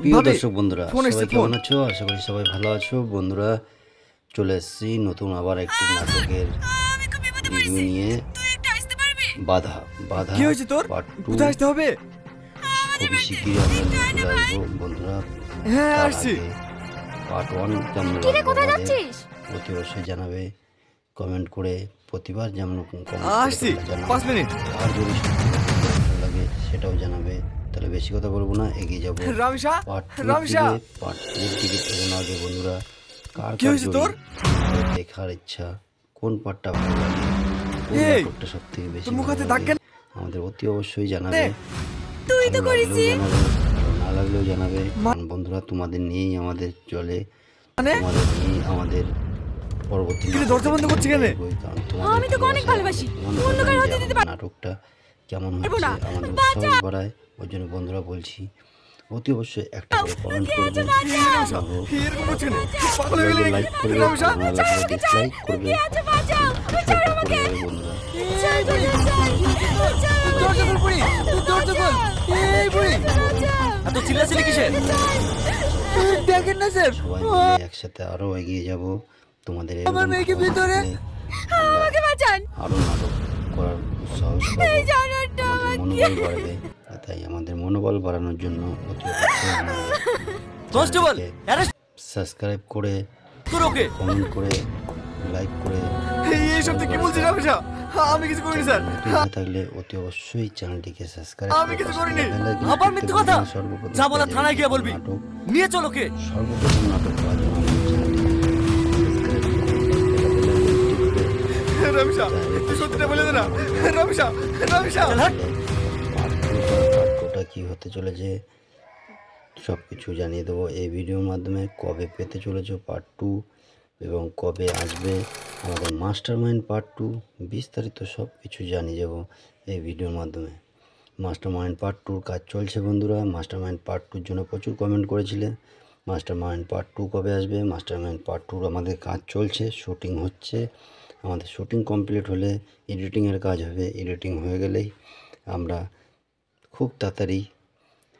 প্রিয় দর্শক বন্ধুরা, সবাই কেমন আছো? আশা করি সবাই ভালো আছো। বন্ধুরা, চলে এসেছি নতুন আবার একটি নাটকের রিভিউ নিয়ে। বাধা বাধা কি হয়েছে তোর? কোথায় আসতে হবে? খুবই শিগগিরই আমরা নিয়ে চলে আসবো বন্ধুরা। হ্যাঁ আসছি। পার্ট 1 কেমন কিরে কোথায় লাগলো যাচ্ছিস? অতি অবশ্যই জানাবে কমেন্ট করে। প্রতিবার যেমন আসছি 5 মিনিট। আর যদি ভালো লাগে সেটাও জানাবে। তাহলে বেশি কথা বলবো না, এগিয়ে যাবো রামিশা পার্ট রামিশা 2 দিকে চলুন আগে বন্ধুরা। কার কি হয়েছে তোর? দেখার ইচ্ছা, কোন পার্টটা ভালো লাগে, কোন এই, নাটকটা সবথেকে বেশি তোর মুখ ভালো হাতে দাগ লাগে, কেন? আমাদের অতি অবশ্যই জানাবে। তুই তো ভালো করেছিস। লাগলেও জানাবে, ভালো না লাগলেও জানাবে। কারণ বন্ধুরা, তোমাদের নিয়েই আমাদের চলে, মানে তোমাদের নিয়েই আমাদের পরবর্তী কিন্তু দরজা বন্ধ করছি কেন? কারণ তোমাদের আমি তোকে অনেক ভালোবাসি। অন্ধকার হতে দিতে পারবো নাটকটা কেমন পারবো হচ্ছে না। আমাদের উৎসাহ বাড়ায়। ওই জন্য বন্ধুরা বলছি, অতি অবশ্যই একটা করে কমেন্ট করবে, এরকম করছে না, পাগল হয়ে গেলি লাইক করবে, রামিশা। ভালো লাগলে ডিসলাইক করবে। আচ্ছা বাঁচাও, ছাড় আমাকে। বন্ধুরা, দরজা খোল পুরি, দরজা খোল। এই পুরি, এত চিল্লাচিল্লি কিসের? দেখেন না স্যার, সবাই মিলে একসাথে আরো এগিয়ে যাব। তোমাদের আমার মেয়েকে ভিতরে। আমাকে বাঁচান। আরো নাটক করার উৎসাহ এই জানোয়ারটা আমাদের মনোবল বাড়বে। তাই আমাদের মনোবল বাড়ানোর জন্য অতি কনস্টেবল অ্যারেস্ট সাবস্ক্রাইব করে, কর ওকে। কমেন্ট করে, লাইক করে। এই সব কি বলছিস রামিশা? আমি কিছু করিনি স্যার। নতুন হয়ে থাকলে অতি অবশ্যই চ্যানেলটিকে সাবস্ক্রাইব আমি কিছু করিনি। আবার মিথ্যে কথা। যা বলা থানায় গিয়ে বলবি। নিয়ে চল ওকে। সর্বপ্রথম নাটক পাওয়ার জন্য রামিশা, তুই সত্যিটা বলে দে না। রামিশা রামিশা পার্টটা কি হতে চলেছে সব কিছু জানিয়ে দেবো এই ভিডিওর মাধ্যমে। কবে পেতে চলেছে পার্ট 2 এবং কবে আসবে আমাদের মাস্টার মাইন্ড পার্ট 2, বিস্তারিত সব কিছু জানিয়ে যাব এই ভিডিওর মাধ্যমে। মাস্টার মাইন্ড পার্ট 2 কাজ চলছে বন্ধুরা। মাস্টার মাইন্ড পার্ট 2 জন্য প্রচুর কমেন্ট করেছিলে, মাস্টার মাইন্ড পার্ট 2 কবে আসবে। মাস্টার মাইন্ড পার্ট 2 আমাদের কাজ চলছে, শুটিং হচ্ছে। আমাদের শুটিং কমপ্লিট হলে এডিটিংয়ের কাজ হবে। এডিটিং হয়ে গেলেই আমরা খুব তাড়াতাড়ি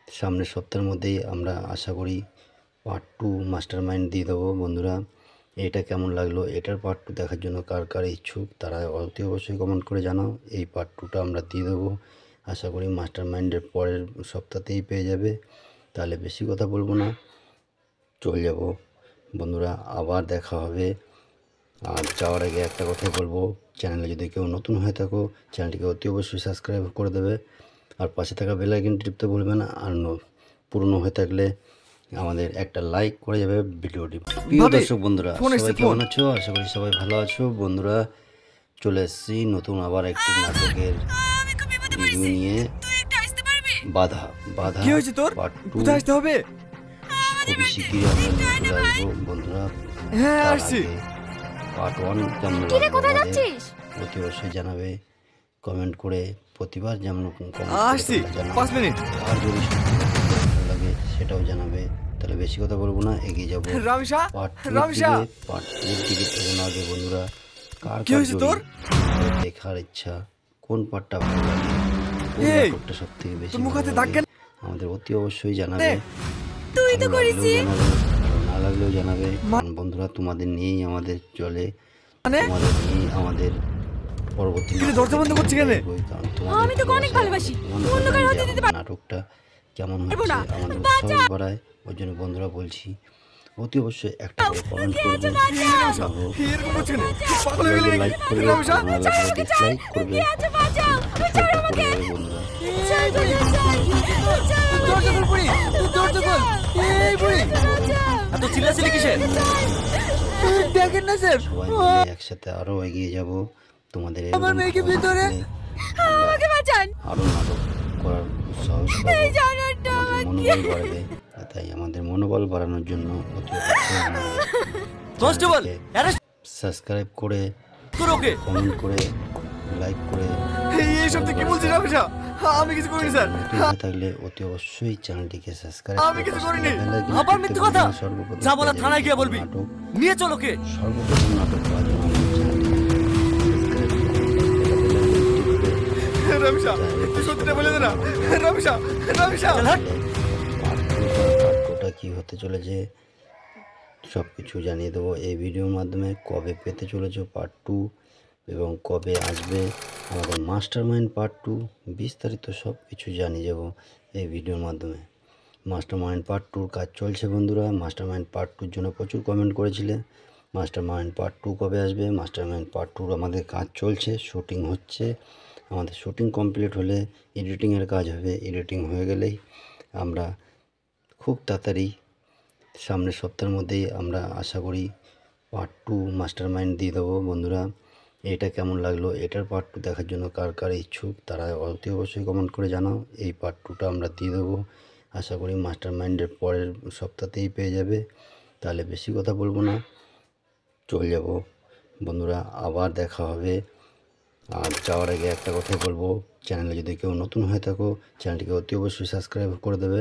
সামনের সপ্তাহের মধ্যেই আমরা আশা করি পার্ট 2 মাস্টার মাইন্ড দিয়ে দেবো বন্ধুরা। এটা কেমন লাগলো, এটার পার্ট 2 দেখার জন্য কার কার ইচ্ছুক তারা অতি অবশ্যই কমেন্ট করে জানাও। এই পার্ট 2টা আমরা দিয়ে দেবো আশা করি মাস্টার মাইন্ডের পরের সপ্তাহতেই পেয়ে যাবে। তাহলে বেশি কথা বলবো না, চলে যাব বন্ধুরা। আবার দেখা হবে। আর যাওয়ার আগে একটা কথাই বলবো, চ্যানেলে যদি কেউ নতুন হয়ে থাকো চ্যানেলটিকে অতি অবশ্যই সাবস্ক্রাইব করে দেবে। আর পাশে থাকা বেল আইকনটি টিপতে ভুলবে না। আর পুরনো হয়ে থাকলে আমাদের একটা লাইক করে যাবে ভিডিওটি। প্রিয় দর্শক বন্ধুরা, সবাই কেমন আছো? আশা করি সবাই ভালো আছো। বন্ধুরা, চলে এসেছি নতুন আবার একটি নাটকের রিভিউ নিয়ে। বাধা বাধা কি হয়েছে তোর? পার্ট 2 কোথায় আসতে হবে? খুবই শিগগিরই আমরা নিয়ে চলে আসবো বন্ধুরা। হ্যাঁ আসছি। পার্ট 1 কেমন কিরে কোথায় লাগলো যাচ্ছিস? অতি অবশ্যই জানাবে কমেন্ট করে। প্রতিবার যেমন আসছি 5 মিনিট। আর যদি ভালো লাগে সেটাও জানাবে। তাহলে বেশি কথা বলবো না, এগিয়ে যাবো রামিশা পার্ট রামিশা 2 দিকে চলুন আগে বন্ধুরা। কার কি হয়েছে তোর? দেখার ইচ্ছা, কোন পার্টটা ভালো লাগে, কোন এই, নাটকটা সবথেকে বেশি তোর মুখ ভালো হাতে লাগে, দাগ কেন? আমাদের অতি অবশ্যই জানাবে। তুই তো ভালো করেছিস। লাগলেও জানাবে, ভালো না লাগলেও জানাবে। কারণ বন্ধুরা, তোমাদের নিয়েই আমাদের চলে, মানে তোমাদের নিয়েই আমাদের পরবর্তী কিন্তু দরজা বন্ধ করছি কেন? আমি তোকে অনেক ভালোবাসি। অন্ধকার হতে দিতে পারবো নাটকটা কেমন পারবো হচ্ছে না। আমাদের উৎসাহ বাড়ায়। ওই জন্য বন্ধুরা বলছি, অতি অবশ্যই একটা করে কমেন্ট করবে, এরকম করছে না, পাগল হয়ে গেলি লাইক করবে, রামিশা। ভালো লাগলে ডিসলাইক করবে। আচ্ছা বাঁচাও, ছাড় আমাকে। বন্ধুরা, দরজা খোল পুরি, দরজা খোল। এই পুরি, এত চিল্লাচিল্লি কিসের? দেখেন না স্যার, সবাই মিলে একসাথে আরো এগিয়ে যাব। তোমাদের আমার মেয়েকে ভিতরে। আমাকে বাঁচান। আরো নাটক করার উৎসাহ এই জানোয়ারটা আমাদের মনোবল বাড়বে। তাই আমাদের মনোবল বাড়ানোর জন্য অতি অবশ্যই কনস্টেবল অ্যারেস্ট সাবস্ক্রাইব করে, কর ওকে। কমেন্ট করে, লাইক করে। এই সব কি বলছিস রামিশা? আমি কিছু করিনি স্যার। নতুন হয়ে থাকলে অতি অবশ্যই চ্যানেলটিকে সাবস্ক্রাইব আমি কিছু করিনি। আবার মিথ্যে কথা। যা বলা থানায় গিয়ে বলবি। নিয়ে চল ওকে। সর্বপ্রথম নাটক পাওয়ার জন্য রামিশা, তুই সত্যিটা বলে দে না। রামিশা রামিশা পার্ট 2 কি হতে চলেছে সব কিছু জানিয়ে দেবো এই ভিডিওর মাধ্যমে। কবে পেতে চলেছো পার্ট 2 এবং কবে আসবে আমাদের মাস্টার মাইন্ড পার্ট 2, বিস্তারিত সব কিছু জানিয়ে যাবো এই ভিডিওর মাধ্যমে। মাস্টার মাইন্ড পার্ট 2 কাজ চলছে বন্ধুরা। মাস্টার মাইন্ড পার্ট 2 জন্য প্রচুর কমেন্ট করেছিলে। মাস্টার মাইন্ড পার্ট 2 কবে আসবে? মাস্টার মাইন্ড পার্ট 2 আমাদের কাজ চলছে, শুটিং হচ্ছে। আমাদের শুটিং কমপ্লিট হলে এডিটিংয়ের কাজ হবে। এডিটিং হয়ে গেলেই আমরা খুব তাড়াতাড়ি সামনের সপ্তাহের মধ্যেই আমরা আশা করি পার্ট 2 মাস্টার মাইন্ড দিয়ে দেবো বন্ধুরা। এটা কেমন লাগলো, এটার পার্ট 2 দেখার জন্য কার কার ইচ্ছুক তারা অতি অবশ্যই কমেন্ট করে জানাও। এই পার্ট 2টা আমরা দিয়ে দেবো, আশা করি মাস্টার মাইন্ডের পরের সপ্তাহতেই পেয়ে যাবে। তাহলে বেশি কথা বলবো না, চলে যাব বন্ধুরা, আবার দেখা হবে। আর যাওয়ার আগে একটা কথাই বলবো, চ্যানেলে যদি কেউ নতুন হয়ে থাকো চ্যানেলটিকে অতি অবশ্যই সাবস্ক্রাইব করে দেবে,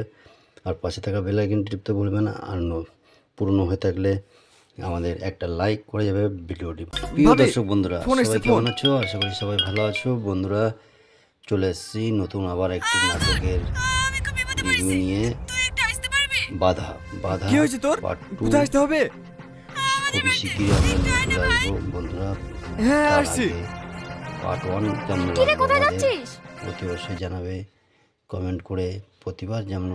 আর পাশে থাকা বেল আইকনটি টিপতে ভুলবে না। আর পুরনো হয়ে থাকলে আমাদের একটা লাইক করে যাবে ভিডিওটি। প্রিয় দর্শক বন্ধুরা, সবাই কেমন আছো? আশা করি সবাই ভালো আছো বন্ধুরা। চলে এসেছি নতুন আবার একটি নাটকের রিভিউ নিয়ে। বাধা বাধা কি হয়েছে তোর? পার্ট 2 কোথায় আসতে হবে? খুবই শীঘ্রই আমরা নিয়ে চলে আসবো বন্ধুরা। হ্যাঁ তার আসছি। আগে পার্ট 1 কেমন কিরে লাগলো কোথায় আমাদের যাচ্ছিস? অতি অবশ্যই জানাবে কমেন্ট করে। প্রতিবার যেমন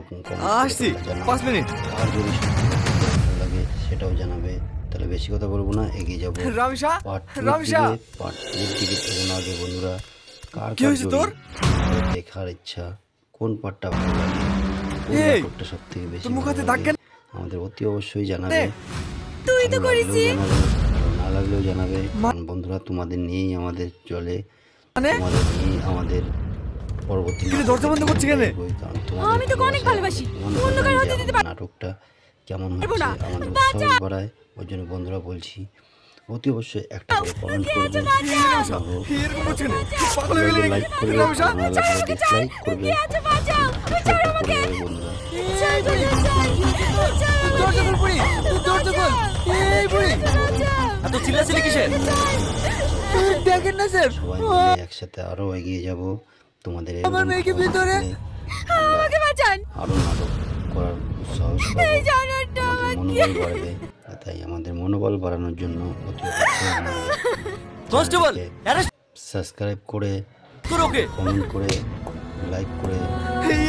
আসছি 5 মিনিট। আর যদি ভালো লাগে সেটাও জানাবে। তাহলে বেশি কথা বলবো না, এগিয়ে যাবো Ramisha part 2 Ramisha part 2 ticket দেবো না আগে বন্ধুরা। কার কি হয়েছে তোর? দেখার ইচ্ছা, কোন পার্টটা ভালো লাগে, কোন এই, নাটকটা সব থেকে বেশি তোর মুখ হাতে ভালো দাগ লাগে, কেন? আমাদের অতি অবশ্যই জানাবে। তুই তো ভালো করেছিস। লাগলেও জানাবে, ভালো না লাগলেও জানাবে। কারণ বন্ধুরা তোমাদের নিয়েই আমাদের চলে, মানে তোমাদের নিয়েই আমাদের পরবর্তী তুই দরজা বন্ধ করছিস কেন? আমি তোকে অনেক ভালোবাসি। অন্য কারো হতে দিতে পারবো নাটকটা কেমন পারবো হচ্ছে না। আমাদের উৎসাহ বাড়ায়। ওই জন্য বন্ধুরা বলছি অতি অবশ্যই একটা করে কমেন্ট করবে, এরকম করছিস কেন? পাগল হয়ে গেলি লাইক করবে, রামিশা। ভালো লাগলে ডিসলাইক করবে, আচ্ছা বাঁচাও, ছোট্ট করে দেবে বন্ধুরা। দরজা খোল বুড়ি, দরজা খোল। এই বুড়ি, এত চিল্লাচিল্লি কিসের? দেখেন না স্যার, সবাই মিলে একসাথে আরো এগিয়ে যাব। তোমাদের এরকম আমার মেয়েকে ভালো ভিতরে। লাগলে আমাকে বাঁচান। আরো নাটক করার উৎসাহ এই জানোয়ারটা আমাদের মনোবল বাড়বে। তাই আমাদের মনোবল বাড়ানোর জন্য অতি কনস্টেবল অ্যারেস্ট সাবস্ক্রাইব করে, কর ওকে। কমেন্ট করে, লাইক করে,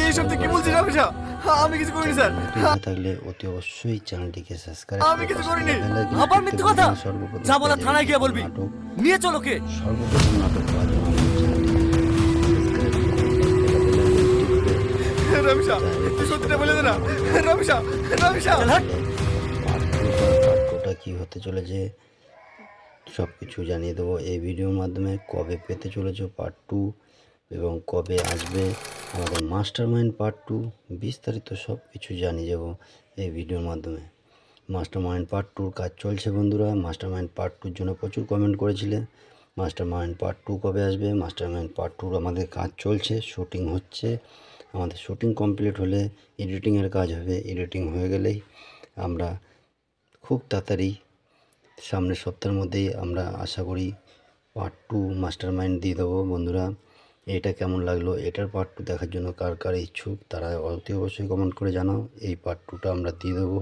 এই সব তুই কি বলছিস রামিশা? আমি কিছু করিনি স্যার। নতুন হয়ে থাকলে অতি অবশ্যই চ্যানেলটিকে সাবস্ক্রাইব আমি কিছু করিনি। আবার মিথ্যে কথা? যা বলার থানায় গিয়ে বলবি। নিয়ে চল ওকে। সর্বপ্রথম নাটক পাওয়ার জন্য আমাদের চ্যানেলটিকে রামিশা, তুই সত্যিটা বলে দে না। রামিশা রামিশা পার্টটা কি হতে চলেছে সব কিছু জানিয়ে দেবো এই ভিডিওর মাধ্যমে। কবে পেতে চলেছো পার্ট 2 এবং কবে আসবে আমাদের মাস্টার মাইন্ড পার্ট 2, বিস্তারিত সব কিছু জানিয়ে যাব এই ভিডিওর মাধ্যমে। মাস্টার মাইন্ড পার্ট 2 কাজ চলছে বন্ধুরা। মাস্টার মাইন্ড পার্ট 2 জন্য প্রচুর কমেন্ট করেছিলে। মাস্টার মাইন্ড পার্ট 2 কবে আসবে? মাস্টার মাইন্ড পার্ট 2 আমাদের কাজ চলছে, শুটিং হচ্ছে। আমাদের শুটিং কমপ্লিট হলে এডিটিংয়ের কাজ হবে। এডিটিং হয়ে গেলেই আমরা খুব তাড়াতাড়ি সামনের সপ্তাহের মধ্যেই আমরা আশা করি পার্ট 2 মাস্টার মাইন্ড দিয়ে দেবো বন্ধুরা। এটা কেমন লাগলো, এটার পার্ট 2 দেখার জন্য কার কার ইচ্ছুক তারা অতি অবশ্যই কমেন্ট করে জানাও। এই পার্ট 2টা আমরা দিয়ে দেবো,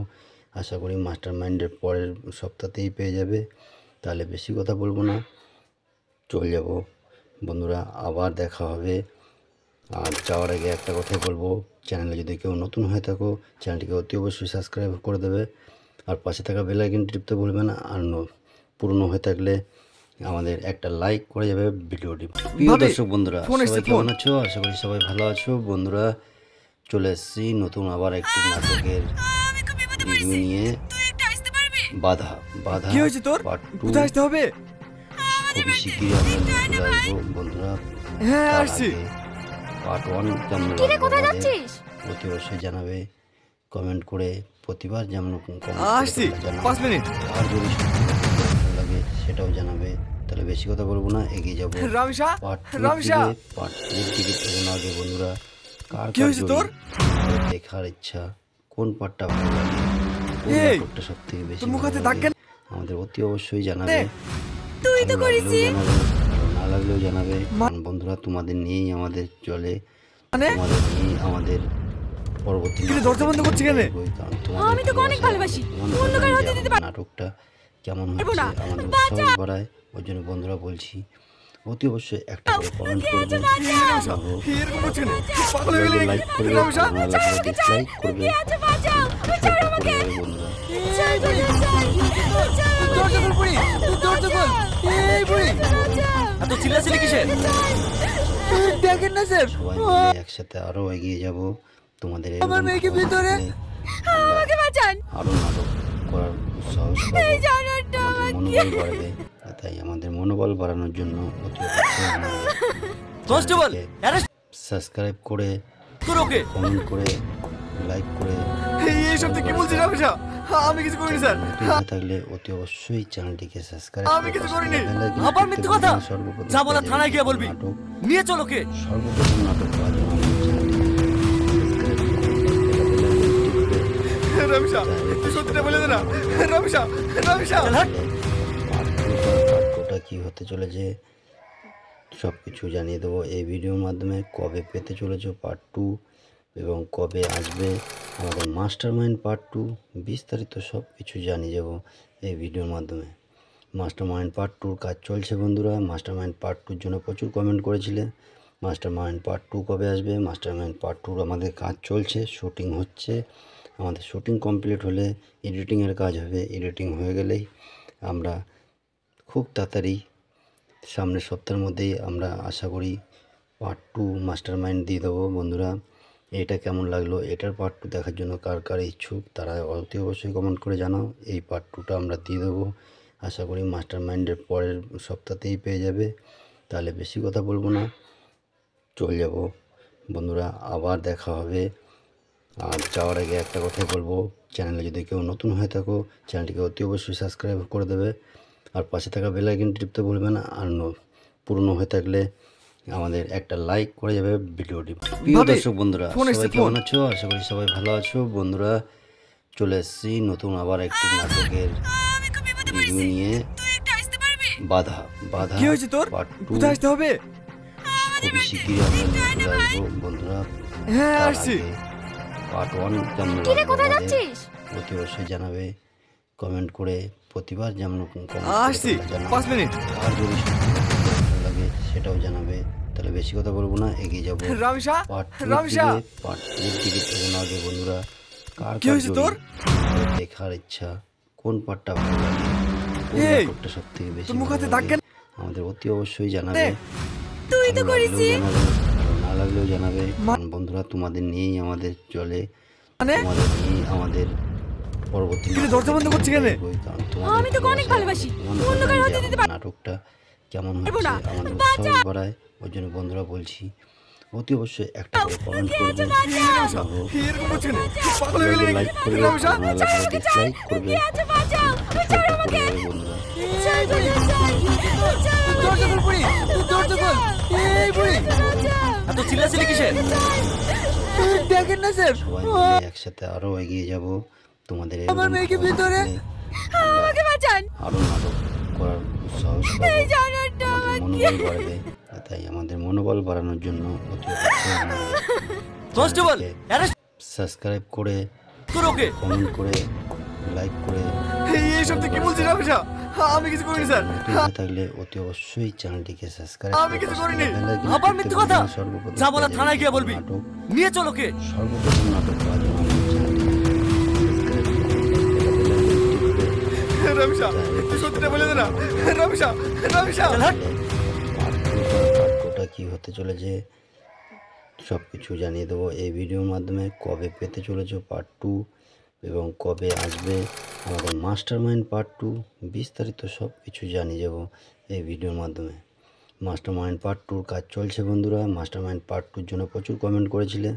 আশা করি মাস্টার মাইন্ডের পরের সপ্তাহতেই পেয়ে যাবে। তাহলে বেশি কথা বলবো না, চলে যাব বন্ধুরা, আবার দেখা হবে। আর যাওয়ার আগে একটা কথাই বলবো, চ্যানেলে যদি কেউ নতুন হয়ে থাকো চ্যানেলটিকে অতি অবশ্যই সাবস্ক্রাইব করে দেবে, আর পাশে থাকা বেল আইকনটি টিপতে ভুলবে না। আর পুরনো হয়ে থাকলে আমাদের একটা লাইক করে যাবে ভিডিওটি। প্রিয় দর্শক বন্ধুরা, সবাই কেমন আছো? আশা করি সবাই ভালো আছো বন্ধুরা। চলে এসেছি নতুন আবার একটি নাটকের রিভিউ নিয়ে। বাধা বাধা কি হয়েছে তোর? পার্ট 2 কোথায় আসতে হবে? খুবই শীঘ্রই আমরা নিয়ে চলে আসবো বন্ধুরা। হ্যাঁ তার আসছি। আগে পার্ট 1 কেমন কিরে লাগলো কোথায় আমাদের যাচ্ছিস? অতি অবশ্যই জানাবে কমেন্ট করে। প্রতিবার যেমন আসছি 5 মিনিট। আর যদি ভালো লাগে সেটাও জানাবে। তাহলে বেশি কথা বলবো না, এগিয়ে যাবো Ramisha part 2 Ramisha part 2 ticket দেবো না আগে বন্ধুরা। কার কি হয়েছে তোর? দেখার ইচ্ছা, কোন পার্টটা ভালো লাগে, কোন এই, নাটকটা সব থেকে বেশি তোর মুখ ভালো হাতে দাগ লাগে, কেন? আমাদের অতি অবশ্যই জানাবে। তুই তো ভালো লাগলেও করেছিস। জানাবে, ভালো না লাগলেও জানাবে। কারণ বন্ধুরা তোমাদের নিয়েই আমাদের চলে, মানে তোমাদের নিয়েই আমাদের পরবর্তী কিন্তু দরজা বন্ধ করছি কেন? আমি তোকে অনেক ভালোবাসি। অন্য কারো হাতে দিতে পারবো নাটকটা কেমন পারবো হচ্ছে না। আমাদের বাঁচাও। উৎসাহ বাড়ায়। ওই জন্য বন্ধুরা বলছি অতি অবশ্যই একটা করে কমেন্ট কে করবে, আছে বাঁচাও। এরকম করছে কেন? পাগল হয়ে গেলে লাইক করবে, রামসা, ভালো লাগলে ডিসলাইক করবে, কে আছে বাঁচাও। ছাড় আমাকে। বন্ধুরা ছাড়, ছাড়, দরজা খোল বুড়ি, দরজা খোল। এই বুড়ি, এত চিল্লাচিল্লি কিসের? দেখেন না স্যার, সবাই মিলে একসাথে আরো এগিয়ে যাব। তোমাদের এরকম আমার মেয়েকে ভালো ভিতরে। লাগলে আমাকে বাঁচান। আরো নাটক করার উৎসাহ এই যোগাবো, জানোয়ারটা আমাদের আমাকে। মনোবল বাড়বে। তাই আমাদের মনোবল বাড়ানোর জন্য অতি অবশ্যই কনস্টেবল, অ্যারেস্ট সাবস্ক্রাইব করে, করো ওকে। কমেন্ট করে, লাইক করে, এই সব কি বলছিস রামসা? আমি কিছু করিনি স্যার। নতুন হয়ে থাকলে অতি অবশ্যই চ্যানেলটিকে সাবস্ক্রাইব আমি কিছু করিনি। আবার মিথ্যে কথা? যাবো না, থানায় গিয়ে বলবি। নাটক নিয়ে চল ওকে। সর্বপ্রথম নাটক পাওয়ার জন্য আমাদের রামসা, তুই সত্যিটা বলে দে না। রামসা, রামসা। পার্টটা কি হতে চলেছে সব কিছু জানিয়ে দেবো এই ভিডিওর মাধ্যমে। কবে পেতে চলেছে পার্ট 2 এবং কবে আসবে আমাদের মাস্টার মাইন্ড পার্ট 2, বিস্তারিত সব কিছু জানিয়ে যাব এই ভিডিওর মাধ্যমে। মাস্টার মাইন্ড পার্ট 2 কাজ চলছে বন্ধুরা। মাস্টার মাইন্ড পার্ট 2 জন্য প্রচুর কমেন্ট করেছিলে মাস্টার মাইন্ড পার্ট 2 কবে আসবে। মাস্টার মাইন্ড পার্ট 2 আমাদের কাজ চলছে, শুটিং হচ্ছে। আমাদের শুটিং কমপ্লিট হলে এডিটিংয়ের কাজ হবে। এডিটিং হয়ে গেলেই আমরা খুব তাড়াতাড়ি সামনের সপ্তাহের মধ্যেই আমরা আশা করি পার্ট 2 মাস্টার মাইন্ড দিয়ে দেবো বন্ধুরা। এটা কেমন লাগলো, এটার পার্ট 2 দেখার জন্য কার কার ইচ্ছুক তারা অতি অবশ্যই কমেন্ট করে জানাও। এই পার্ট 2টা আমরা দিয়ে দেবো আশা করি মাস্টার মাইন্ডের পরের সপ্তাহতেই পেয়ে যাবে। তাহলে বেশি কথা বলবো না, চলে যাব বন্ধুরা। আবার দেখা হবে। আর যাওয়ার আগে একটা কথাই বলবো, চ্যানেলে যদি কেউ নতুন হয়ে থাকো চ্যানেলটিকে অতি অবশ্যই সাবস্ক্রাইব করে দেবে আর পাশে থাকা বেল আইকনটি টিপতে ভুলবে না। আর পুরনো হয়ে থাকলে আমাদের একটা লাইক করে যাবে ভিডিওটি। প্রিয় ভাবি, দর্শক বন্ধুরা ফোন এসছে, সবাই কেমন ফোন। আছো? আশা করি সবাই ভালো আছো বন্ধুরা। চলে এসেছি নতুন আবার একটি নাটকের আমি খুব বিপদে রিভিউ পড়েছি। নিয়ে। তুই একটু আসতে পারবি? বাধা বাধা কি হয়েছে তোর? পার্ট 2 কোথায় আসতে হবে? খুবই শিগগিরই আমরা নিয়ে চলে আসবো বন্ধুরা। হ্যাঁ, তার আসছি। আগে পার্ট 1 কেমন কিরে লাগলো কোথায় আমাদের যাচ্ছিস? অতি অবশ্যই জানাবে কমেন্ট করে। প্রতিবার যেমন কমেন্ট আসছি, 5 মিনিট। আর যদি সত্যি ভালো লাগে সেটাও জানাবে। তাহলে বেশি কথা বলবো না, এগিয়ে যাবো Ramsha, part 2 Ramsha. Part 2 ticket কেমন আগে বন্ধুরা। কার কি কার হয়েছে তোর? দেখার ইচ্ছা, কোন পার্টটা ভালো লাগে, কোন এই, নাটকটা সব থেকে বেশি তোর মুখ ভালো হাতে দাগ লাগে, কেন? আমাদের অতি অবশ্যই জানাবে। তুই তো ভালো লাগলেও করেছিস। জানাবে, ভালো না লাগলেও জানাবে। কারণ বন্ধুরা তোমাদের নিয়েই আমাদের চলে, মানে তোমাদের নিয়েই আমাদের পরবর্তী কিন্তু দরজা বন্ধ করছি কেন? কারণ তোমাদের আমি তোকে অনেক ভালোবাসি। অন্য কারো হাতে দিতে পারবো নাটকটা কেমন পারবো হচ্ছে না। আমাদের উৎসাহ বাড়ায়। ওই জন্য বন্ধুরা বলছি অতি অবশ্যই একটা করে কমেন্ট করবে, ভালো এরকম করছে কেন? পাগল হয়ে গেলে লাইক করবে, রামসা। ভালো লাগলে ডিসলাইক করবে, কে আছে বাঁচাও। ছাড় আমাকে। বন্ধুরা ছাড়, ছাড়, দরজা খোল বুড়ি, দরজা খোল। এই বুড়ি, এত চিল্লাচিল্লি কিসের? দেখেন না স্যার, সবাই মিলে একসাথে আরো এগিয়ে যাব। তোমাদের আমার এরকম মেয়েকে ভালো ভিতরে। লাগলে আমরা আমাকে বাঁচান। আরো নাটক করার উৎসাহ এই যোগাবো, জানোয়ারটা আমাদের আমাকে। মনোবল বাড়বে। তাই আমাদের মনোবল বাড়ানোর জন্য অতি অবশ্যই কনস্টেবল, অ্যারেস্ট সাবস্ক্রাইব করে, করো ওকে। কমেন্ট করে, লাইক করে, এই সব কি বলছিস রামসা? আমি কিছু করিনি স্যার। নতুন হয়ে থাকলে অতি অবশ্যই চ্যানেলটিকে সাবস্ক্রাইব আমি কিছু করিনি। আবার মিথ্যে কথা? যাবো না, থানায় গিয়ে বলবি। নাটক নিয়ে চল ওকে। সর্বপ্রথম নাটক পাওয়ার জন্য রামসা, তুই সত্যিটা বলে দে না। রামসা, রামসা। পার্টটা কি হতে চলেছে সব কিছু জানিয়ে দেবো এই ভিডিওর মাধ্যমে। কবে পেতে চলেছে পার্ট 2 এবং কবে আসবে আমাদের মাস্টার মাইন্ড পার্ট 2, বিস্তারিত সব কিছু জানিয়ে যাব এই ভিডিওর মাধ্যমে। মাস্টার মাইন্ড পার্ট 2 কাজ চলছে বন্ধুরা। মাস্টার মাইন্ড পার্ট 2 জন্য প্রচুর কমেন্ট করেছিলে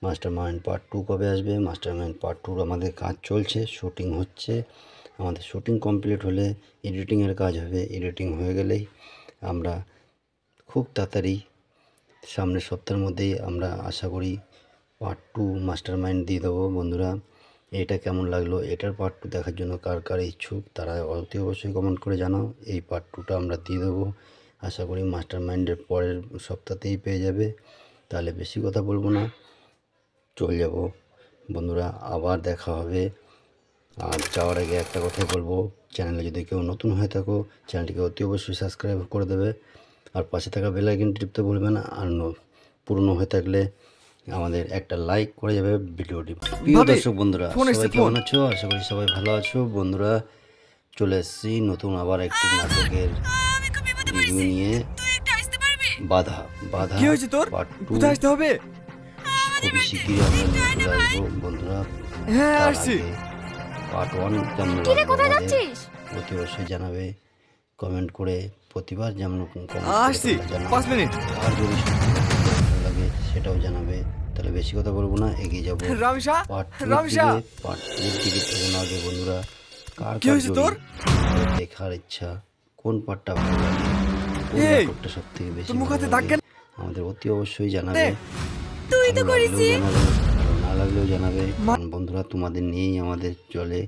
মাস্টার মাইন্ড পার্ট 2 কবে আসবে। মাস্টার মাইন্ড পার্ট 2 আমাদের কাজ চলছে, শুটিং হচ্ছে। আমাদের শুটিং কমপ্লিট হলে এডিটিংয়ের কাজ হবে। এডিটিং হয়ে গেলেই আমরা খুব তাড়াতাড়ি সামনের সপ্তাহের মধ্যেই আমরা আশা করি পার্ট 2 মাস্টার মাইন্ড দিয়ে দেবো বন্ধুরা। এটা কেমন লাগলো, এটার পার্ট 2 দেখার জন্য কার কার ইচ্ছুক তারা অতি অবশ্যই কমেন্ট করে জানাও। এই পার্ট 2টা আমরা দিয়ে দেবো আশা করি মাস্টার মাইন্ডের পরের সপ্তাহতেই পেয়ে যাবে। তাহলে বেশি কথা বলবো না, চলে যাব বন্ধুরা আবার দেখা হবে। আর যাওয়ার আগে একটা কথাই বলবো, চ্যানেলে যদি কেউ নতুন হয়ে থাকো চ্যানেলটিকে অতি অবশ্যই সাবস্ক্রাইব করে দেবে, আর পাশে থাকা বেল আইকনটি টিপতে ভুলবে না। আর পুরনো হয়ে থাকলে আমাদের একটা লাইক করে যাবে ভিডিওটি। প্রিয় দর্শক বন্ধুরা, সবাই কেমন আছো? আশা করি সবাই ভালো আছো। বন্ধুরা চলে এসেছি নতুন আবার একটি নাটকের রিভিউ নিয়ে। বাধা বাধা কি হয়েছে তোর? পার্ট 2 কোথায় আসতে হবে? খুবই শিগগিরই আমরা নিয়ে চলে আসবো বন্ধুরা। হ্যাঁ তার আসছি। আগে পার্ট 1 কেমন কিরে লাগলো কোথায় আমাদের যাচ্ছিস? অতি অবশ্যই জানাবে কমেন্ট করে। প্রতিবার যেমন আসছি 5 মিনিট। আর যদি ভালো লাগে সেটাও জানাবে। তাহলে বেশি কথা বলবো না, এগিয়ে যাবো Ramisa part 2 Ramisa part 2 ticket থেকে না আগে বন্ধুরা কার কি কার হয়েছে তোর? দেখার ইচ্ছা, কোন পার্টটা ভালো লাগে, কোন এই, নাটকটা সবথেকে বেশি তোর মুখ ভালো হাতে লাগে, দাগ কেন? আমাদের অতি অবশ্যই জানাবে। তুই তো ভালো করেছিস। লাগলেও জানাবে, ভালো না লাগলেও জানাবে। কারণ বন্ধুরা তোমাদের নিয়েই আমাদের চলে,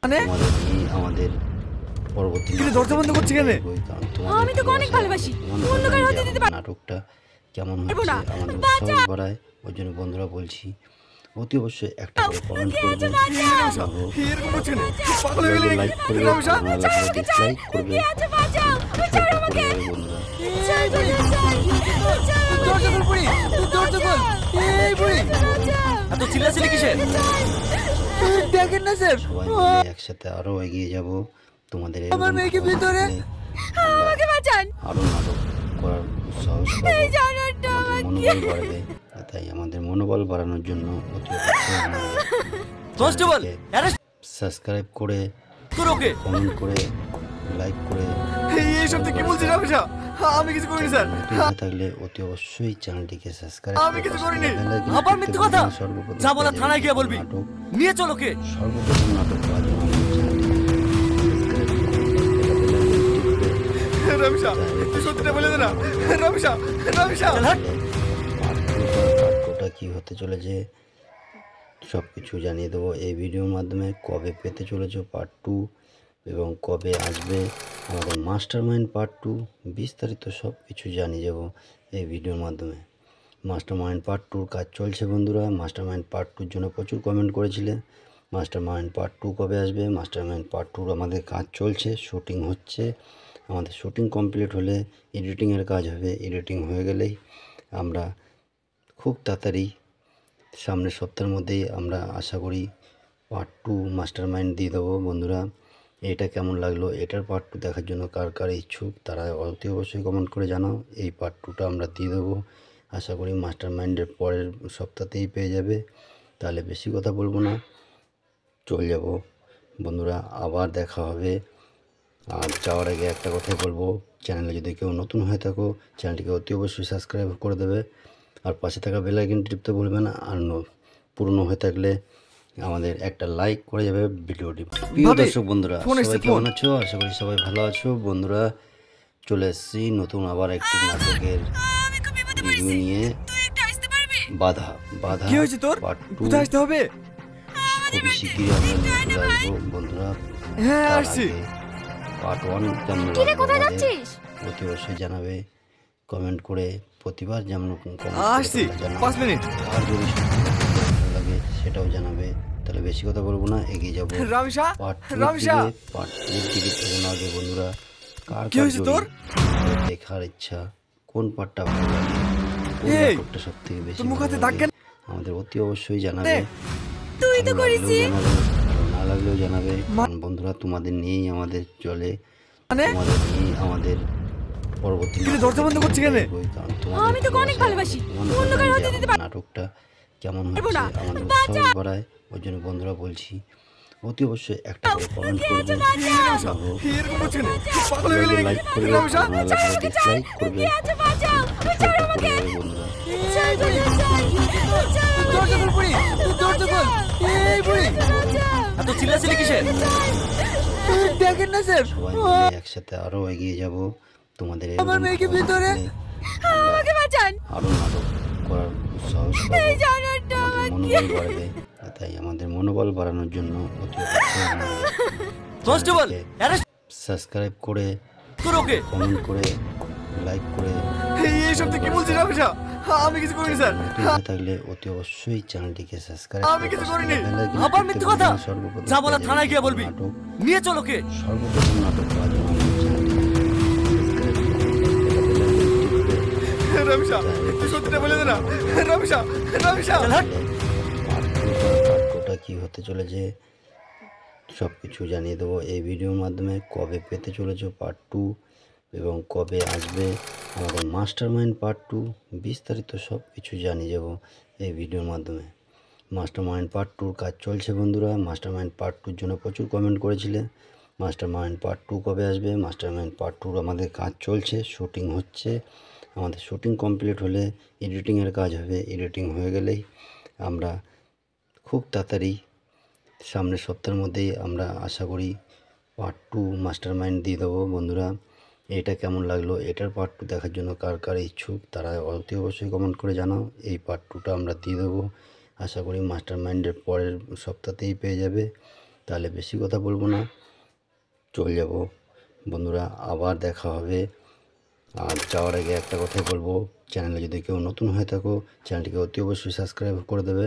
মানে তোমাদের নিয়েই আমাদের পরবর্তী তুই দরজা বন্ধ করছিস কেন? আমি তোকে অনেক ভালোবাসি। অন্য কারো হতে দিতে পারবো নাটকটা কেমন পারবো হচ্ছে না। আমাদের উৎসাহ বাড়ায়। ওই জন্য বন্ধুরা বলছি অতি অবশ্যই একটা করে কমেন্ট করবে, এরকম করছিস কেন? পাগল হয়ে গেলি লাইক করবে, রামিসা? ভালো না লাগলে ডিসলাইক করবে, আচ্ছা বাঁচাও, কিছু একটা করে দেবে বন্ধুরা। দরজা খোল বুড়ি, দরজা খোল। এই বুড়ি, এত চিল্লাচিল্লি কিসের? দেখেন না স্যার, সবাই মিলে একসাথে আরো এগিয়ে যাব। তোমাদের আমার মেয়েকে ভিতরে। আমাকে বাঁচান। আরো নাটক করার সাহস এই জানাটা মনোবল বাড়বে। তাই আমাদের মনোবল বাড়ানোর জন্য অতি অবশ্যই আমাদের কনস্টেবল অ্যারেস্ট সাবস্ক্রাইব করে, কর ওকে। কমেন্ট করে, লাইক করে। এই সব কি বলছিস রামিসা? আমি কিছু করিনি স্যার। নতুন হয়ে থাকলে অতি অবশ্যই চ্যানেলটিকে সাবস্ক্রাইব আমি কিছু করিনি। আবার মিথ্যে কথা? যা বলার থানায় গিয়ে বলবি। নিয়ে চল ওকে। সর্বপ্রথম নাটক পাওয়ার জন্য আমাদের চ্যানেলটিকে রামিসা তুই সত্যিটা বলে দে না। রামিসা রামিসা পার্টটা কি হতে চলেছে সব কিছু জানিয়ে দেবো এই ভিডিওর মাধ্যমে। কবে পেতে চলেছো পার্ট 2 এবং কবে আসবে আমাদের মাস্টার মাইন্ড পার্ট 2, বিস্তারিত সব কিছু জানিয়ে যাব এই ভিডিওর মাধ্যমে। মাস্টার মাইন্ড পার্ট 2 কাজ চলছে বন্ধুরা। মাস্টার মাইন্ড পার্ট 2 জন্য প্রচুর কমেন্ট করেছিলে মাস্টার মাইন্ড পার্ট 2 কবে আসবে। মাস্টার মাইন্ড পার্ট 2 আমাদের কাজ চলছে, শুটিং হচ্ছে। আমাদের শুটিং কমপ্লিট হলে এডিটিংয়ের কাজ হবে। এডিটিং হয়ে গেলেই আমরা খুব তাড়াতাড়ি সামনের সপ্তাহের মধ্যেই আমরা আশা করি পার্ট 2 মাস্টার মাইন্ড দিয়ে দেবো বন্ধুরা। এটা কেমন লাগলো, এটার পার্ট 2 দেখার জন্য কার কার ইচ্ছুক তারা অতি অবশ্যই কমেন্ট করে জানাও। এই পার্ট 2টা আমরা দিয়ে দেবো আশা করি মাস্টার মাইন্ডের পরের সপ্তাহতেই পেয়ে যাবে। তাহলে বেশি কথা বলবো না, চলে যাব বন্ধুরা। আবার দেখা হবে। আর যাওয়ার আগে একটা কথাই বলবো, চ্যানেলে যদি কেউ নতুন হয়ে থাকো চ্যানেলটিকে অতি অবশ্যই সাবস্ক্রাইব করে দেবে, আর পাশে থাকা বেল আইকনটি টিপতে ভুলবে না। আর পুরনো হয়ে থাকলে আমাদের একটা লাইক করে যাবে ভিডিওটি। প্রিয় দর্শক বন্ধুরা, সবাই কেমন আছো? আশা করি সবাই ভালো আছো। বন্ধুরা চলে এসেছি নতুন আবার একটি নাটকের রিভিউ নিয়ে। বাধা বাধা কি হয়েছে তোর? পার্ট 2 কোথায় আসতে হবে? খুবই শিগগিরই আমরা নিয়ে চলে আসবো বন্ধুরা। হ্যাঁ তার আসছি। আগে পার্ট 1 কেমন কিরে লাগলো কোথায় আমাদের যাচ্ছিস? অতি অবশ্যই জানাবে কমেন্ট করে। প্রতিবার যেমন আসছি 5 মিনিট। আর যদি ভালো লাগে সেটাও জানাবে। তাহলে বেশি কথা বলবো না, এগিয়ে যাবো Ramisa part 2 Ramisa part 2 ticket থেকে না আগে বন্ধুরা কার কি হয়েছে তোর? দেখার ইচ্ছা, কোন পার্টটা ভালো লাগে, কোন এই, নাটকটা সবথেকে বেশি তোর মুখ হাতে ভালো দাগ লাগে, কেন? আমাদের অতি অবশ্যই জানাবে। তুই তো ভালো করেছিস। লাগলেও জানাবে, ভালো না লাগলেও জানাবে। কারণ বন্ধুরা তোমাদের নিয়েই আমাদের চলে, মানে তোমাদের নিয়েই আমাদের পরবর্তী তুই দরজা বন্ধ করছিস কেন? আমি তোকে অনেক ভালোবাসি। অন্য কারো হতে দিতে পারবো নাটকটা কেমন পারবো হচ্ছে না। আমাদের উৎসাহ বাড়ায়। ওই জন্য বন্ধুরা বলছি অতি অবশ্যই একটা করে কমেন্ট করবে, এরকম করছিস কেন? পাগল হয়ে গেলি লাইক করবে, রামিসা? ভালো না লাগলে ডিসলাইক করবে, আচ্ছা বাঁচাও, কিছু একটা করে দেবে বন্ধুরা। দরজা খোল বুড়ি, দরজা খোল। এই বুড়ি, এত চিল্লাচিল্লি কিসের? দেখেন না স্যার, সবাই মিলে একসাথে আরো এগিয়ে যাব। তোমাদের আমার মেয়েকে ভিতরে। আমাকে বাঁচান। আরো নাটক করার সাহস এই পাবো, জানাটা আমাদের মনোবল বাড়বে। তাই আমাদের মনোবল বাড়ানোর জন্য অতি অবশ্যই আমাদের কনস্টেবল অ্যারেস্ট সাবস্ক্রাইব করে, কর ওকে। কমেন্ট করে, লাইক করে। এইসব তুই কি বলছিস রামেশা? আমি কিছু করিনি স্যার। নতুন হয়ে থাকলে অতি অবশ্যই চ্যানেলটিকে সাবস্ক্রাইব আমি কিছু করিনি। আবার মিথ্যে কথা? যা বলা থানায় গিয়ে বলবি। নিয়ে চল ওকে। সর্বপ্রথম নাটক পাওয়ার জন্য রামেশা তুই সত্যিটা বলে দে না। রামেশা রামেশা পাঠ্যটা কি হতে চলেছে সব কিছু জানিয়ে দেবো এই ভিডিওর মাধ্যমে। কবে পেতে চলেছো পার্ট 2 এবং কবে আসবে আমাদের মাস্টার মাইন্ড পার্ট 2, বিস্তারিত সব কিছু জানিয়ে যাব এই ভিডিওর মাধ্যমে। মাস্টার মাইন্ড পার্ট 2 কাজ চলছে বন্ধুরা। মাস্টার মাইন্ড পার্ট 2 জন্য প্রচুর কমেন্ট করেছিলে মাস্টার মাইন্ড পার্ট 2 কবে আসবে। মাস্টার মাইন্ড পার্ট 2 আমাদের কাজ চলছে, শুটিং হচ্ছে। আমাদের শুটিং কমপ্লিট হলে এডিটিংয়ের কাজ হবে। এডিটিং হয়ে গেলেই আমরা খুব তাড়াতাড়ি সামনের সপ্তাহের মধ্যেই আমরা আশা করি পার্ট 2 মাস্টার মাইন্ড দিয়ে দেবো বন্ধুরা। এটা কেমন লাগলো, এটার পার্ট 2 দেখার জন্য কার কার ইচ্ছুক তারা অতি অবশ্যই কমেন্ট করে জানাও। এই পার্ট 2টা আমরা দিয়ে দেবো আশা করি মাস্টার মাইন্ডের পরের সপ্তাহতেই পেয়ে যাবে। তাহলে বেশি কথা বলবো না, চলে যাব বন্ধুরা। আবার দেখা হবে। আর যাওয়ার আগে একটা কথাই বলবো, চ্যানেলে যদি কেউ নতুন হয়ে থাকো চ্যানেলটিকে অতি অবশ্যই সাবস্ক্রাইব করে দেবে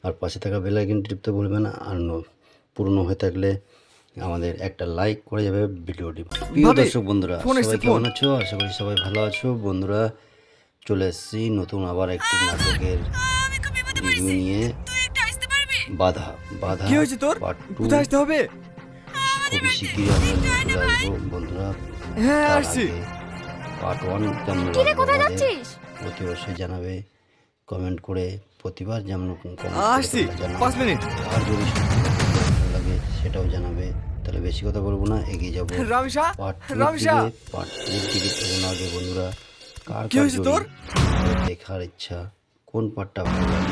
আর পাশে থাকা বেল আইকনটি টিপতে ভুলবে না। আর পুরনো হয়ে থাকলে আমাদের একটা লাইক করে যাবে ভিডিওটি। প্রিয় দর্শক বন্ধুরা সবাই কেমন আছো? আশা করি সবাই ভালো আছো বন্ধুরা। চলে এসেছি নতুন আবার একটি নাটকের রিভিউ নিয়ে। বাধা বাধা কি হয়েছে তোর? পার্ট 2 কোথায় আসতে হবে? খুবই শীঘ্রই আমরা নিয়ে চলে আসবো বন্ধুরা। হ্যাঁ তার আসছি। আগে পার্ট 1 কেমন কি রে, লাগলো কোথায় আমাদের যাচ্ছিস? অতি অবশ্যই জানাবে কমেন্ট করে। প্রতিবার যেমন আসছি 5 মিনিট। আর যদি ভালো লাগে সেটাও জানাবে। তাহলে বেশি কথা বলবো না, এগিয়ে যাবো রামেশা পার্ট 2 রামেশা পার্ট 2 দিকে এগোনো আগে বন্ধুরা কার কি কার হয়েছে তোর? দেখার ইচ্ছা, কোন পার্টটা ভালো লাগে,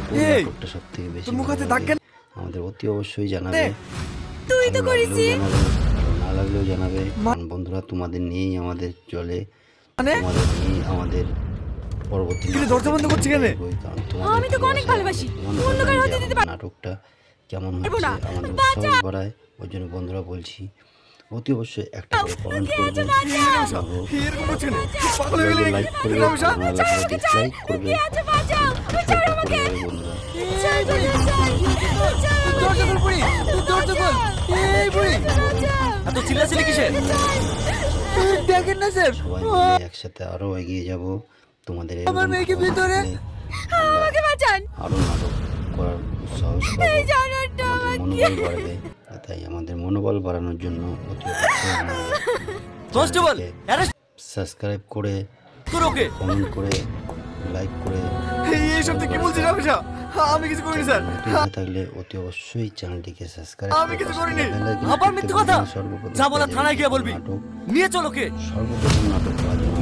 কোন এই, নাটকটা সব থেকে বেশি তোর মুখ ভালো হাতে দাগ লাগে, কেন? আমাদের অতি অবশ্যই জানাবে। তুই তো ভালো লাগলেও করেছিস। জানাবে, ভালো না লাগলেও জানাবে। কারণ বন্ধুরা তোমাদের নিয়েই আমাদের চলে, মানে তোমাদের নিয়েই আমাদের পরবর্তী কিন্তু দরজা বন্ধ করছি কেন? কারণ তোমাদের আমি তোকে অনেক ভালোবাসি। অন্য কারো হাতে দিতে পারবো নাটকটা কেমন পারবো হচ্ছে না। আমাদের উৎসাহ বাড়ায়। ওই জন্য বন্ধুরা বলছি অতি অবশ্যই একটা করে কমেন্ট করবে, জানাবো। এরকম করছে না। পাগল হয়ে গেলি লাইক করবে, রামেশা। ভালো লাগলে ডিসলাইক করবে, সাপোর্ট করবে বন্ধুরা। দরজা খোল বুড়ি, দরজা খোল। এই বুড়ি এত চিল্লাচিল্লি কিসের? দেখেন না স্যার, সবাই মিলে একসাথে আরো এগিয়ে যাব। তোমাদের এরকম আমার মেয়েকে ভালো ভিতরে। লাগলে আমাকে বাঁচান। আরো নাটক করার উৎসাহ এই জানোয়ারটা আমাদের মনোবল বাড়বে। তাই আমাদের মনোবল বাড়ানোর জন্য অতি অবশ্যই কনস্টেবল অ্যারেস্ট সাবস্ক্রাইব করে, কর ওকে। কমেন্ট করে, লাইক করে। এইসব তুই কি বলছিস রামেশা? আমি কিছু করিনি স্যার। নতুন হয়ে থাকলে অতি অবশ্যই চ্যানেলটিকে সাবস্ক্রাইব আমি কিছু করিনি। আবার মিথ্যে কথা? যা বলা থানায় গিয়ে বলবি। নিয়ে চল ওকে। সর্বপ্রথম নাটক পাওয়ার জন্য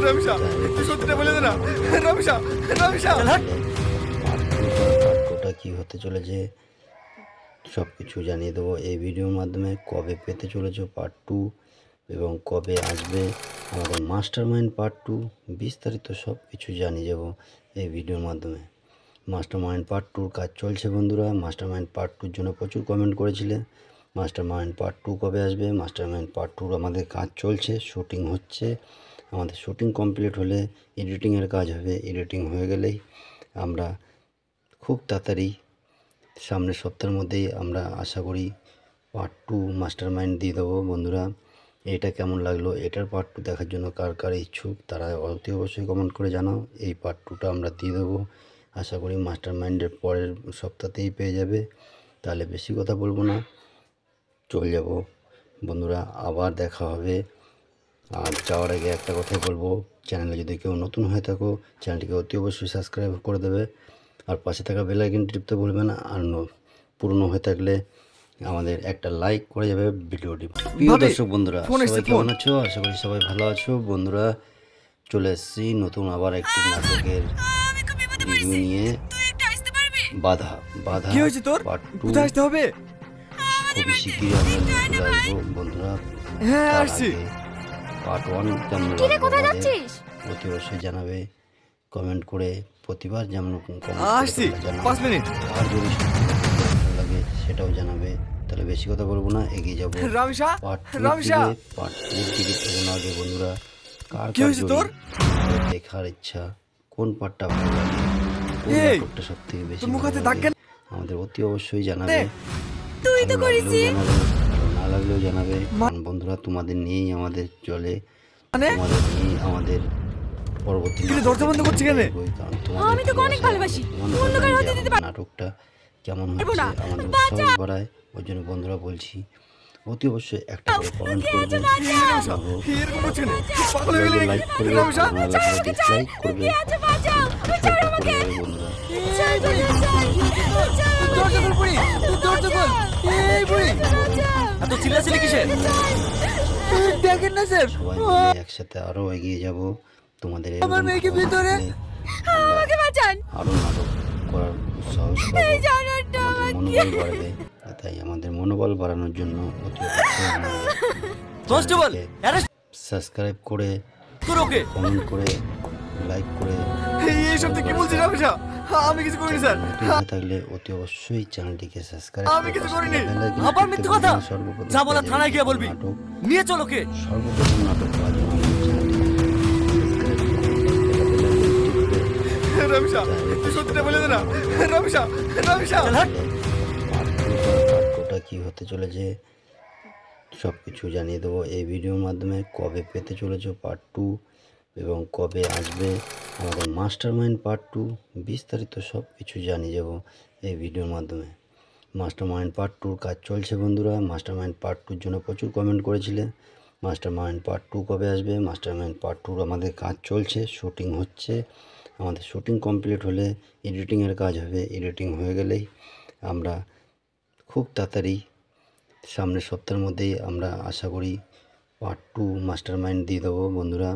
রামেশা তুই সত্যিটা বলে দে না। রামেশা রামেশা পাঠ্যটা কি হতে চলেছে সব কিছু জানিয়ে দেবো এই ভিডিওর মাধ্যমে। কবে পেতে চলেছো পার্ট 2 এবং কবে আসবে আমাদের মাস্টার মাইন্ড পার্ট 2, বিস্তারিত সব কিছু জানিয়ে যাব এই ভিডিওর মাধ্যমে। মাস্টার মাইন্ড পার্ট 2 কাজ চলছে বন্ধুরা। মাস্টার মাইন্ড পার্ট 2 জন্য প্রচুর কমেন্ট করেছিলে মাস্টার মাইন্ড পার্ট 2 কবে আসবে। মাস্টার মাইন্ড পার্ট 2 আমাদের কাজ চলছে, শুটিং হচ্ছে। আমাদের শুটিং কমপ্লিট হলে এডিটিংয়ের কাজ হবে। এডিটিং হয়ে গেলেই আমরা খুব তাড়াতাড়ি সামনের সপ্তাহের মধ্যেই আমরা আশা করি পার্ট 2 মাস্টার মাইন্ড দিয়ে দেবো বন্ধুরা। এটা কেমন লাগলো, এটার পার্ট 2 দেখার জন্য কার কার ইচ্ছুক তারা অতি অবশ্যই কমেন্ট করে জানাও। এই পার্ট 2টা আমরা দিয়ে দেবো আশা করি মাস্টার মাইন্ডের পরের সপ্তাহতেই পেয়ে যাবে। তাহলে বেশি কথা বলবো না, চলে যাব বন্ধুরা। আবার দেখা হবে। আর যাওয়ার আগে একটা কথাই বলবো, চ্যানেলে যদি কেউ নতুন হয়ে থাকো চ্যানেলটিকে অতি অবশ্যই সাবস্ক্রাইব করে দেবে আর পাশে থাকা বেল আইকনটি টিপতে ভুলবে না। আর পুরনো হয়ে থাকলে আমাদের একটা লাইক করে যাবে ভিডিওটি। প্রিয় দর্শক বন্ধুরা সবাই কেমন আছো? আশা করি সবাই ভালো আছো বন্ধুরা। চলে এসেছি নতুন আবার একটি নাটকের রিভিউ নিয়ে। বাধা বাধা কি হয়েছে তোর? পার্ট 2 কোথায় আসতে হবে? খুবই শীঘ্রই আমরা নিয়ে চলে আসবো বন্ধুরা। হ্যাঁ তার আসছি। আগে পার্ট 1 কেমন কি রে, লাগলো কোথায় আমাদের যাচ্ছিস? অতি অবশ্যই জানাবে কমেন্ট করে। প্রতিবার যেমন আসছি 5 মিনিট। আর যদি ভালো লাগে সেটাও জানাবে। তাহলে বেশি কথা বলবো না, এগিয়ে যাবো রামসা পার্ট রামসা পার্ট 2 এর দিকে। এগোনো আগে বন্ধুরা, কার কি কার হয়েছে তোর? দেখার ইচ্ছা, কোন পার্টটা ভালো লাগে, কোন এই, নাটকটা সব থেকে বেশি তোর মুখ ভালো হাতে লাগে, দাগ কেন? আমাদের অতি অবশ্যই জানাবে। তুই তো ভালো করেছিস। লাগলেও জানাবে, ভালো না লাগলেও জানাবে। কারণ বন্ধুরা, তোমাদের নিয়েই আমাদের চলে, মানে তোমাদের নিয়েই আমাদের পরবর্তী তুই দরজা বন্ধ করছিস কেন? কারণ তোমাদের আমি তোকে অনেক ভালোবাসা, ভালোবাসি। তোমাদের অন্য কারো হাতে যে দিতে আমাদের নাটকটা কেমন পারবো হচ্ছে না। আমাদের উৎসাহ বাড়ায়। ওই জন্য বন্ধুরা বলছি, অতি অবশ্যই একটা করে কমেন্ট করবে, এরকম করছে কেন? পাগল হয়ে গেলি লাইক নাকি? করবে, রামসা ভালো লাগলে ডিসলাইক করবে, আচ্ছা বাঁচাও, ছোট করে দেবে বন্ধুরা। দরজা খোল বুড়ি, দরজা খোল। এই বুড়ি, এত চিল্লাচিল্লি কিসের? দেখেন না স্যার, সবাই মিলে একসাথে আরো এগিয়ে যাব। তোমাদের আমার এরকম মেয়েকে ভালো ভিতরে। লাগলে আমরা আমাকে বাঁচান। আরো নাটক করার সাহস পাবো, আমাদের মনোবল বাড়বে। তাই আমাদের মনোবল বাড়ানোর জন্য অতি অবশ্যই আমাদের কনস্টেবল অ্যারেস্ট সাবস্ক্রাইব করে, করো ওকে। কমেন্ট করে, লাইক করে, এইসব তুই কি বলছিস রামসা? আমি কিছু করিনি স্যার। নতুন হয়ে থাকলে অতি অবশ্যই চ্যানেলটিকে সাবস্ক্রাইব আমি কিছু করিনি। করে আবার মিথ্যে কথা? সর্বপ্রথম যা বলা থানায় গিয়ে বলবি। নাটক, নিয়ে চল ওকে। সর্বপ্রথম নাটক পাওয়ার জন্য আমাদের চ্যানেলটিকে রামসা তুই সত্যিটা বলে দে না। রামসা রামসা পার্টটা কি হতে চলেছে সব কিছু জানিয়ে দেবো এই ভিডিওর মাধ্যমে। কবে পেতে চলেছো পার্ট 2 এবং কবে আসবে আমাদের মাস্টার মাইন্ড পার্ট 2, বিস্তারিত সব কিছু জানিয়ে যাব এই ভিডিওর মাধ্যমে। মাস্টার মাইন্ড পার্ট 2 কাজ চলছে বন্ধুরা। মাস্টার মাইন্ড পার্ট 2 জন্য প্রচুর কমেন্ট করেছিলে, মাস্টার মাইন্ড পার্ট 2 কবে আসবে। মাস্টার মাইন্ড পার্ট 2 আমাদের কাজ চলছে, শুটিং হচ্ছে। আমাদের শুটিং কমপ্লিট হলে এডিটিংয়ের কাজ হবে, এডিটিং হয়ে গেলেই আমরা খুব তাড়াতাড়ি সামনের সপ্তাহের মধ্যেই আমরা আশা করি পার্ট 2 মাস্টার মাইন্ড দিয়ে দেবো বন্ধুরা।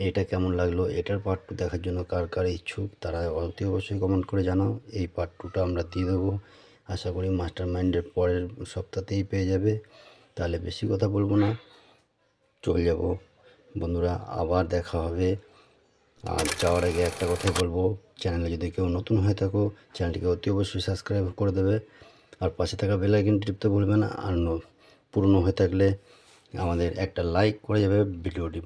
এটা কেমন লাগলো, এটার পার্ট 2 দেখার জন্য কার কার ইচ্ছুক তারা অতি অবশ্যই কমেন্ট করে জানাও। এই পার্ট 2টা আমরা দিয়ে দেবো, আশা করি মাস্টার মাইন্ডের পরের সপ্তাহতেই পেয়ে যাবে। তাহলে বেশি কথা বলবো না, চলে যাব বন্ধুরা, আবার দেখা হবে। আর যাওয়ার আগে একটা কথাই বলবো, চ্যানেলে যদি কেউ নতুন হয়ে থাকো চ্যানেলটিকে অতি অবশ্যই সাবস্ক্রাইব করে দেবে, আর পাশে থাকা বেল আইকন টিপতে ভুলবে না। আর পুরনো হয়ে থাকলে আমাদের একটা লাইক করে যাবে ভিডিওটি।